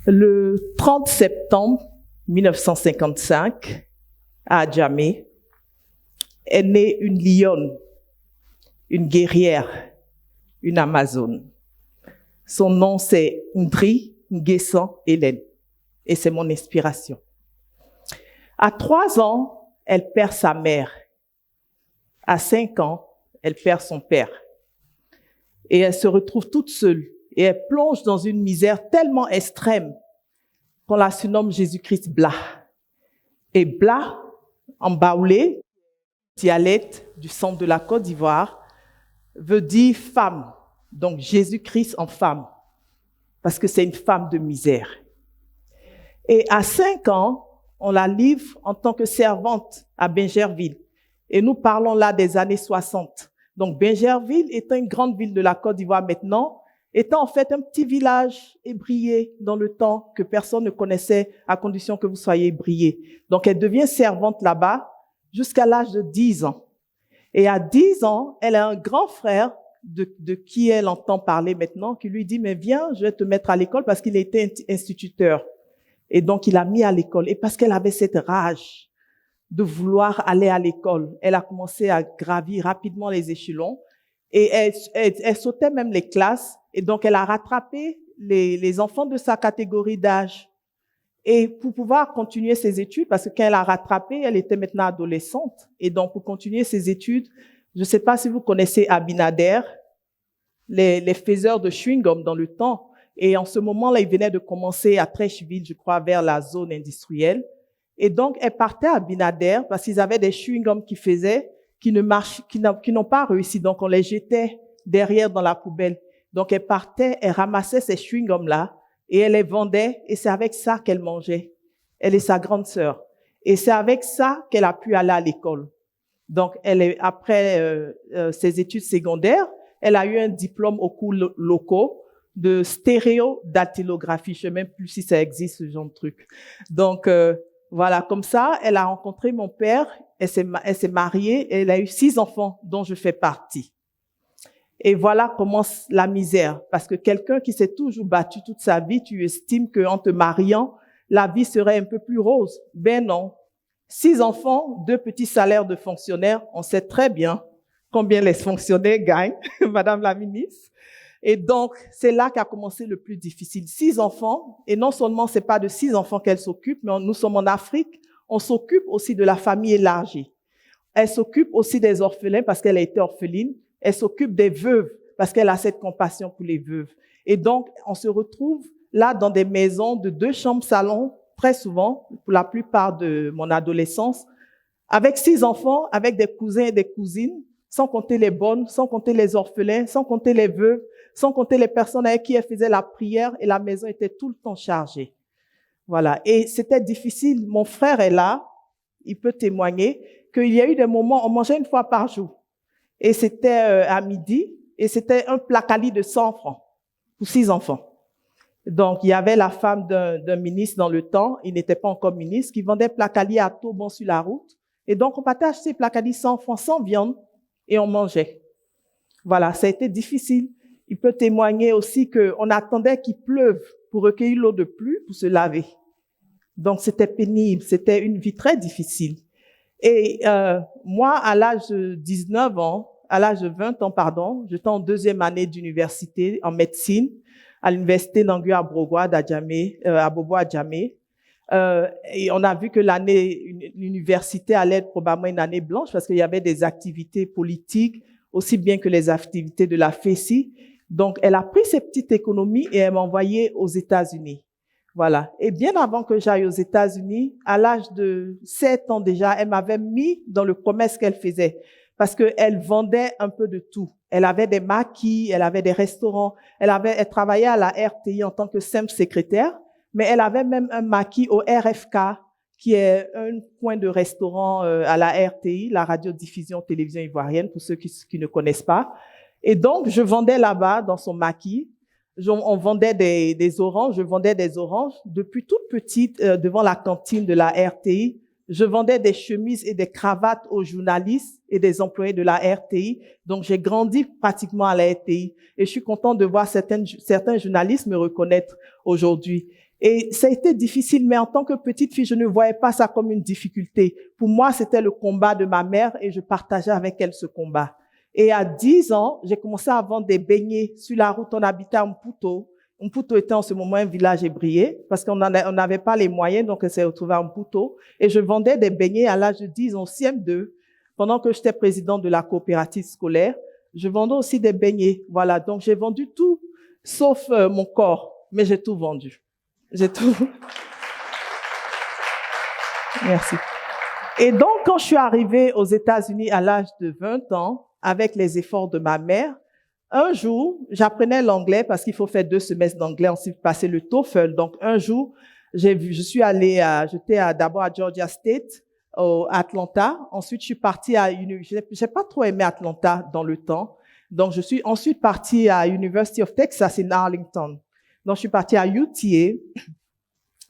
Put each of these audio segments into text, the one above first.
Le 30 septembre 1955, à Adjamé, est née une lionne, une guerrière, une Amazone. Son nom, c'est Ndri Nguessan Hélène, et c'est mon inspiration. À 3 ans, elle perd sa mère. À 5 ans, elle perd son père. Et elle se retrouve toute seule. Et elle plonge dans une misère tellement extrême qu'on la surnomme Jésus-Christ Bla. Et Bla, en baoulé, dialecte du centre de la Côte d'Ivoire, veut dire femme. Donc Jésus-Christ en femme. Parce que c'est une femme de misère. Et à 5 ans, on la livre en tant que servante à Bingerville. Et nous parlons là des années 60. Donc Bingerville étant une grande ville de la Côte d'Ivoire maintenant, étant en fait un petit village ébrié dans le temps que personne ne connaissait à condition que vous soyez ébrié. Donc elle devient servante là-bas jusqu'à l'âge de 10 ans. Et à 10 ans, elle a un grand frère de qui elle entend parler maintenant, qui lui dit « Mais viens, je vais te mettre à l'école » parce qu'il était instituteur. Et donc il l'a mis à l'école. Et parce qu'elle avait cette rage de vouloir aller à l'école, elle a commencé à gravir rapidement les échelons et elle sautait même les classes. Et donc elle a rattrapé les enfants de sa catégorie d'âge. Et pour pouvoir continuer ses études, parce que quand elle a rattrapé, elle était maintenant adolescente. Et donc pour continuer ses études, je ne sais pas si vous connaissez Abinader, les faiseurs de chewing-gum dans le temps. Et en ce moment-là, il venait de commencer à Trècheville, je crois, vers la zone industrielle. Et donc, elle partait à Abinader parce qu'ils avaient des chewing-gums qu'ils faisaient, qui n'ont pas réussi. Donc, on les jetait derrière dans la poubelle. Donc, elle partait, elle ramassait ces chewing-gums-là et elle les vendait. Et c'est avec ça qu'elle mangeait. Elle et sa grande sœur. Et c'est avec ça qu'elle a pu aller à l'école. Donc, après ses études secondaires, elle a eu un diplôme aux cours locaux de stéréodactylographie. Je ne sais même plus si ça existe, ce genre de truc. Donc, voilà, comme ça, elle a rencontré mon père, elle s'est mariée, et elle a eu 6 enfants, dont je fais partie. Et voilà commence la misère. Parce que quelqu'un qui s'est toujours battu toute sa vie, tu estimes qu'en te mariant, la vie serait un peu plus rose. Ben non. 6 enfants, 2 petits salaires de fonctionnaires, on sait très bien combien les fonctionnaires gagnent, Madame la ministre. Et donc, c'est là qu'a commencé le plus difficile. 6 enfants, et non seulement c'est pas de 6 enfants qu'elle s'occupe, mais nous sommes en Afrique, on s'occupe aussi de la famille élargie. Elle s'occupe aussi des orphelins parce qu'elle a été orpheline. Elle s'occupe des veuves parce qu'elle a cette compassion pour les veuves. Et donc, on se retrouve là dans des maisons de 2 chambres salon, très souvent, pour la plupart de mon adolescence, avec 6 enfants, avec des cousins et des cousines, sans compter les bonnes, sans compter les orphelins, sans compter les veuves, sans compter les personnes avec qui elle faisait la prière, et la maison était tout le temps chargée. Voilà. Et c'était difficile. Mon frère est là, il peut témoigner qu'il y a eu des moments, on mangeait 1 fois par jour. Et c'était à midi, et c'était un placali de 100 francs pour 6 enfants. Donc, il y avait la femme d'un ministre dans le temps, il n'était pas encore ministre, qui vendait placali à tout bon sur la route. Et donc, on partait acheter placali 100 francs, sans viande, et on mangeait. Voilà, ça a été difficile. Il peut témoigner aussi qu'on attendait qu'il pleuve pour recueillir l'eau de pluie pour se laver. Donc, c'était pénible, c'était une vie très difficile. Et moi, à l'âge de 19 ans, à l'âge de 20 ans, pardon, j'étais en 2e année d'université en médecine à l'université Nangu à Bobo Adjamé. Et on a vu que l'université allait être probablement une année blanche parce qu'il y avait des activités politiques aussi bien que les activités de la FESI. Donc, elle a pris ses petites économies et elle m'a envoyé aux États-Unis. Voilà. Et bien avant que j'aille aux États-Unis, à l'âge de 7 ans déjà, elle m'avait mis dans le commerce qu'elle faisait parce qu'elle vendait un peu de tout. Elle avait des maquis, elle avait des restaurants, elle travaillait à la RTI en tant que simple secrétaire, mais elle avait même un maquis au RFK, qui est un coin de restaurant à la RTI, la radiodiffusion télévision ivoirienne, pour ceux qui ne connaissent pas. Et donc, je vendais là-bas, dans son maquis. On vendait des oranges, je vendais des oranges. Depuis toute petite, devant la cantine de la RTI, je vendais des chemises et des cravates aux journalistes et des employés de la RTI. Donc, j'ai grandi pratiquement à la RTI. Et je suis contente de voir certains journalistes me reconnaître aujourd'hui. Et ça a été difficile, mais en tant que petite fille, je ne voyais pas ça comme une difficulté. Pour moi, c'était le combat de ma mère et je partageais avec elle ce combat. Et à 10 ans, j'ai commencé à vendre des beignets sur la route. On habitait à Mputo. Mputo était en ce moment un village ébrié parce qu'on n'avait pas les moyens, donc on s'est retrouvé à Mputo. Et je vendais des beignets à l'âge de 10 ans, CM2, pendant que j'étais présidente de la coopérative scolaire. Je vendais aussi des beignets. Voilà, donc j'ai vendu tout, sauf mon corps, mais j'ai tout vendu. J'ai tout. Merci. Et donc, quand je suis arrivée aux États-Unis à l'âge de 20 ans, avec les efforts de ma mère, un jour, j'apprenais l'anglais parce qu'il faut faire 2 semestres d'anglais, ensuite passer le TOEFL. Donc, un jour, j'étais d'abord à Georgia State, à Atlanta. Ensuite, je suis partie j'ai pas trop aimé Atlanta dans le temps. Donc, je suis ensuite partie à University of Texas in Arlington. Donc, je suis partie à UTA.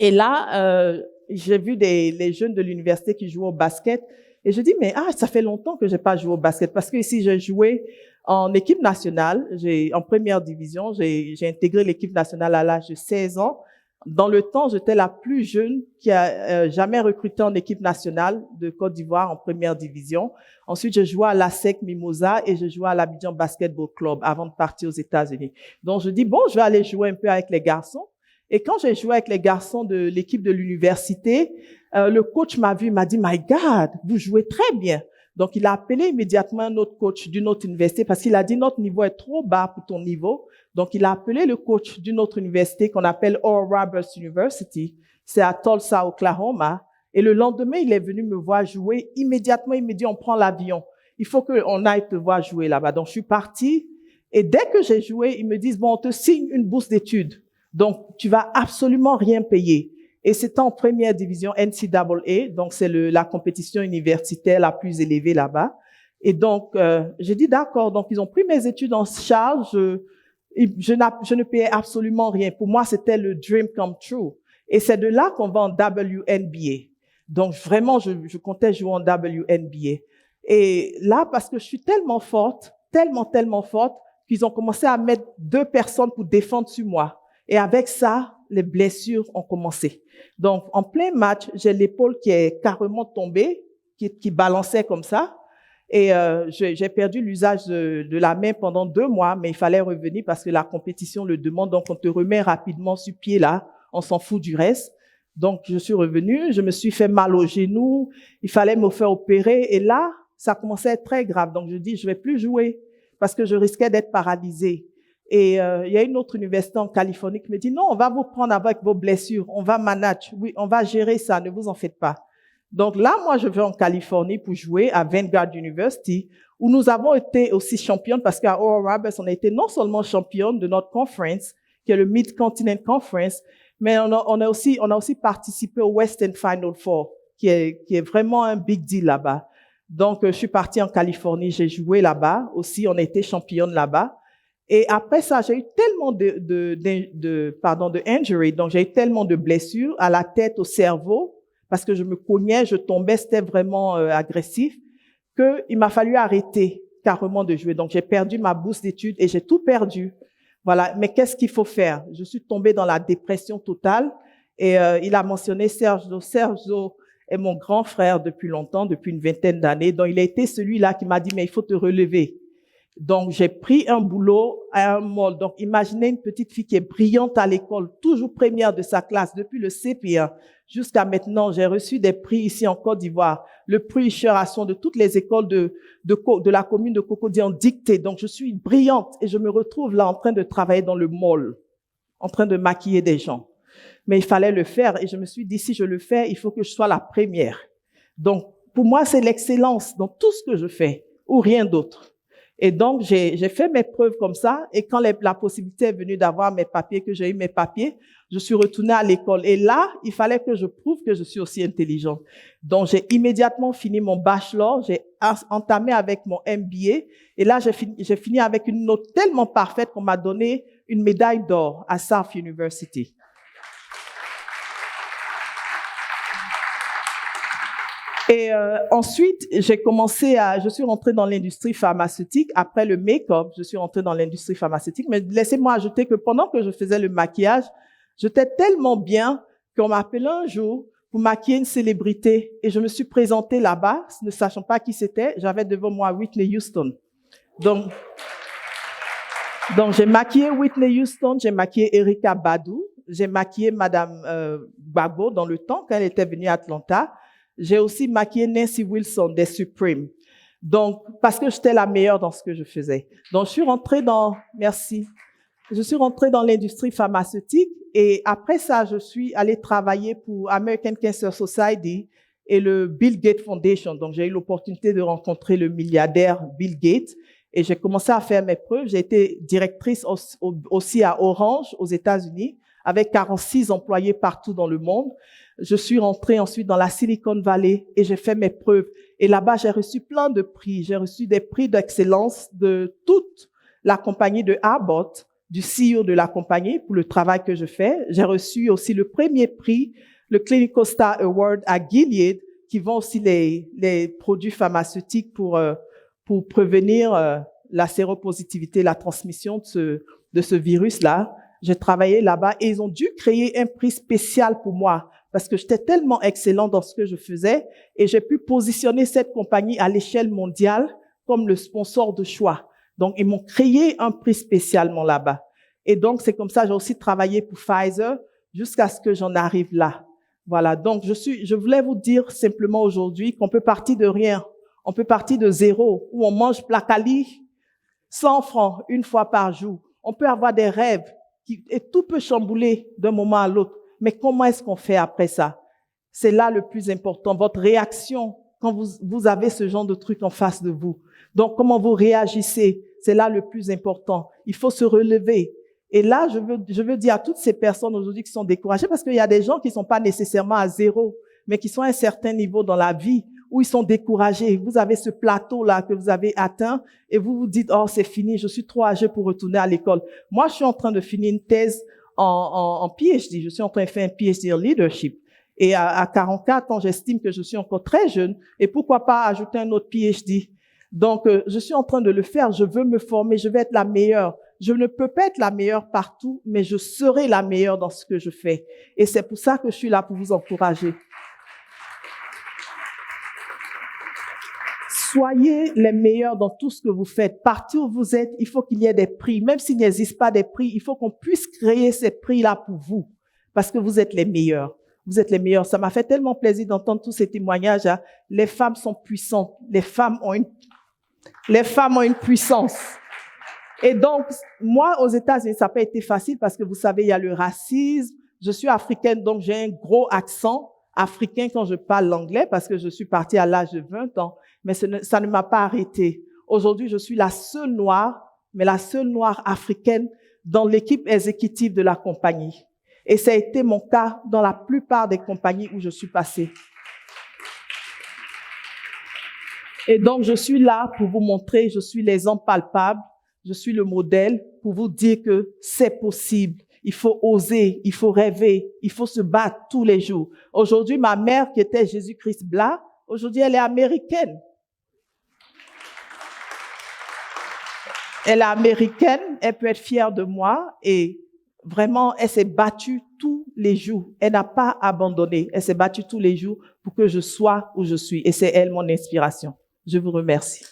Et là, j'ai vu les jeunes de l'université qui jouent au basket. Et je dis, mais ça fait longtemps que j'ai pas joué au basket. Parce que ici, j'ai joué en équipe nationale. En première division, j'ai intégré l'équipe nationale à l'âge de 16 ans. Dans le temps, j'étais la plus jeune qui a jamais recruté en équipe nationale de Côte d'Ivoire en première division. Ensuite, je jouais à l'ASEC Mimosa et je jouais à l'Abidjan Basketball Club avant de partir aux États-Unis. Donc, je dis, bon, je vais aller jouer un peu avec les garçons. Et quand j'ai joué avec les garçons de l'équipe de l'université, le coach m'a vu, il m'a dit, My God, vous jouez très bien. Donc, il a appelé immédiatement un autre coach d'une autre université parce qu'il a dit, notre niveau est trop bas pour ton niveau. Donc, il a appelé le coach d'une autre université qu'on appelle Oral Roberts University. C'est à Tulsa, Oklahoma. Et le lendemain, il est venu me voir jouer. Immédiatement, il me dit, on prend l'avion. Il faut qu'on aille te voir jouer là-bas. Donc, je suis partie. Et dès que j'ai joué, ils me disent, bon, on te signe une bourse d'études. Donc, tu vas absolument rien payer. Et c'était en première division NCAA, donc c'est la compétition universitaire la plus élevée là-bas. Et donc, j'ai dit d'accord. Donc, ils ont pris mes études en charge. Je ne payais absolument rien. Pour moi, c'était le dream come true. Et c'est de là qu'on va en WNBA. Donc, vraiment, je comptais jouer en WNBA. Et là, parce que je suis tellement forte, tellement forte, qu'ils ont commencé à mettre 2 personnes pour défendre sur moi. Et avec ça, les blessures ont commencé. Donc, en plein match, j'ai l'épaule qui est carrément tombée, qui balançait comme ça. Et j'ai perdu l'usage de la main pendant 2 mois, mais il fallait revenir parce que la compétition le demande. Donc, on te remet rapidement sur pied là. On s'en fout du reste. Donc, je suis revenue. Je me suis fait mal au genou. Il fallait me faire opérer. Et là, ça commençait à être très grave. Donc, je dis, je vais plus jouer parce que je risquais d'être paralysée. Et il y a une autre université en Californie qui me dit, non, on va vous prendre avec vos blessures, on va manager, oui, on va gérer ça, ne vous en faites pas. Donc là, moi, je vais en Californie pour jouer à Vanguard University, où nous avons été aussi championnes, parce qu'à Oral Roberts, on a été non seulement championnes de notre conference, qui est le Mid-Continent Conference, mais on a aussi participé au Western Final Four, qui est vraiment un big deal là-bas. Donc, je suis partie en Californie, j'ai joué là-bas aussi, on a été championnes là-bas. Et après ça, j'ai eu tellement de injury, donc j'ai eu tellement de blessures à la tête, au cerveau, parce que je me cognais, je tombais, c'était vraiment agressif, qu'il m'a fallu arrêter carrément de jouer. Donc j'ai perdu ma bourse d'études et j'ai tout perdu. Voilà. Mais qu'est-ce qu'il faut faire? Je suis tombée dans la dépression totale. Et il a mentionné Sergio. Sergio est mon grand frère depuis longtemps, depuis une vingtaine d'années. Donc il a été celui-là qui m'a dit, mais il faut te relever. Donc, j'ai pris un boulot à un mall. Donc, imaginez une petite fille qui est brillante à l'école, toujours première de sa classe, depuis le CP1 jusqu'à maintenant. J'ai reçu des prix ici en Côte d'Ivoire. Le prix Chération de toutes les écoles de la commune de Cocody ont dicté. Donc, je suis brillante et je me retrouve là en train de travailler dans le mall, en train de maquiller des gens. Mais il fallait le faire et je me suis dit, si je le fais, il faut que je sois la première. Donc, pour moi, c'est l'excellence dans tout ce que je fais ou rien d'autre. Et donc, j'ai fait mes preuves comme ça. Et quand la possibilité est venue d'avoir mes papiers, que j'ai eu mes papiers, je suis retournée à l'école. Et là, il fallait que je prouve que je suis aussi intelligente. Donc, j'ai immédiatement fini mon bachelor. J'ai entamé avec mon MBA. Et là, j'ai fini avec une note tellement parfaite qu'on m'a donné une médaille d'or à South University. Et ensuite, je suis rentrée dans l'industrie pharmaceutique. Après le make-up, je suis rentrée dans l'industrie pharmaceutique. Mais laissez-moi ajouter que pendant que je faisais le maquillage, J'étais tellement bien qu'on m'a appelé un jour pour maquiller une célébrité et je me suis présentée là-bas, ne sachant pas qui c'était. J'avais devant moi Whitney Houston. Donc j'ai maquillé Whitney Houston, j'ai maquillé Erykah Badu, j'ai maquillé Madame Gbagbo dans le temps quand elle était venue à Atlanta. J'ai aussi maquillé Nancy Wilson des Supremes. Donc, parce que j'étais la meilleure dans ce que je faisais. Donc, je suis rentrée dans l'industrie pharmaceutique et après ça, je suis allée travailler pour American Cancer Society et le Bill Gates Foundation. Donc, j'ai eu l'opportunité de rencontrer le milliardaire Bill Gates et j'ai commencé à faire mes preuves. J'ai été directrice aussi à Orange aux États-Unis avec 46 employés partout dans le monde. Je suis rentrée ensuite dans la Silicon Valley et j'ai fait mes preuves. Et là-bas, j'ai reçu plein de prix. J'ai reçu des prix d'excellence de toute la compagnie de Abbott, du CEO de la compagnie pour le travail que je fais. J'ai reçu aussi le premier prix, le Clinical Star Award à Gilead, qui vend aussi les produits pharmaceutiques pour prévenir la séropositivité, la transmission de ce virus-là. J'ai travaillé là-bas et ils ont dû créer un prix spécial pour moi parce que j'étais tellement excellent dans ce que je faisais et j'ai pu positionner cette compagnie à l'échelle mondiale comme le sponsor de choix. Donc, ils m'ont créé un prix spécialement là-bas. Et donc, c'est comme ça, j'ai aussi travaillé pour Pfizer jusqu'à ce que j'en arrive là. Voilà. Donc, je voulais vous dire simplement aujourd'hui qu'on peut partir de rien. On peut partir de zéro, où on mange placali 100 francs une fois par jour. On peut avoir des rêves et tout peut chambouler d'un moment à l'autre. Mais comment est-ce qu'on fait après ça? C'est là le plus important, votre réaction quand vous avez ce genre de truc en face de vous. Donc, comment vous réagissez? C'est là le plus important. Il faut se relever. Et là, je veux dire à toutes ces personnes aujourd'hui qui sont découragées, parce qu'il y a des gens qui ne sont pas nécessairement à zéro, mais qui sont à un certain niveau dans la vie où ils sont découragés. Vous avez ce plateau-là que vous avez atteint et vous vous dites, oh, c'est fini, je suis trop âgé pour retourner à l'école. Moi, je suis en train de finir une thèse en PhD. Je suis en train de faire un PhD en leadership. Et à 44 ans, j'estime que je suis encore très jeune. Et pourquoi pas ajouter un autre PhD? Donc, je suis en train de le faire. Je veux me former. Je veux être la meilleure. Je ne peux pas être la meilleure partout, mais je serai la meilleure dans ce que je fais. Et c'est pour ça que je suis là pour vous encourager. Soyez les meilleurs dans tout ce que vous faites. Partout où vous êtes, il faut qu'il y ait des prix. Même s'il n'existe pas des prix, il faut qu'on puisse créer ces prix-là pour vous. Parce que vous êtes les meilleurs. Vous êtes les meilleurs. Ça m'a fait tellement plaisir d'entendre tous ces témoignages. Hein. Les femmes sont puissantes. Les femmes ont une puissance. Et donc, moi, aux États-Unis, ça n'a pas été facile parce que vous savez, il y a le racisme. Je suis africaine, donc j'ai un gros accent africain quand je parle l'anglais parce que je suis partie à l'âge de 20 ans. Mais ça ne m'a pas arrêtée. Aujourd'hui, je suis la seule noire, mais la seule noire africaine dans l'équipe exécutive de la compagnie. Et ça a été mon cas dans la plupart des compagnies où je suis passée. Et donc, je suis là pour vous montrer, je suis l'exemple palpable, je suis le modèle pour vous dire que c'est possible. Il faut oser, il faut rêver, il faut se battre tous les jours. Aujourd'hui, ma mère qui était Jésus-Christ blanc, aujourd'hui, elle est américaine. Elle est américaine, elle peut être fière de moi et vraiment, elle s'est battue tous les jours. Elle n'a pas abandonné. Elle s'est battue tous les jours pour que je sois où je suis. Et c'est elle mon inspiration. Je vous remercie.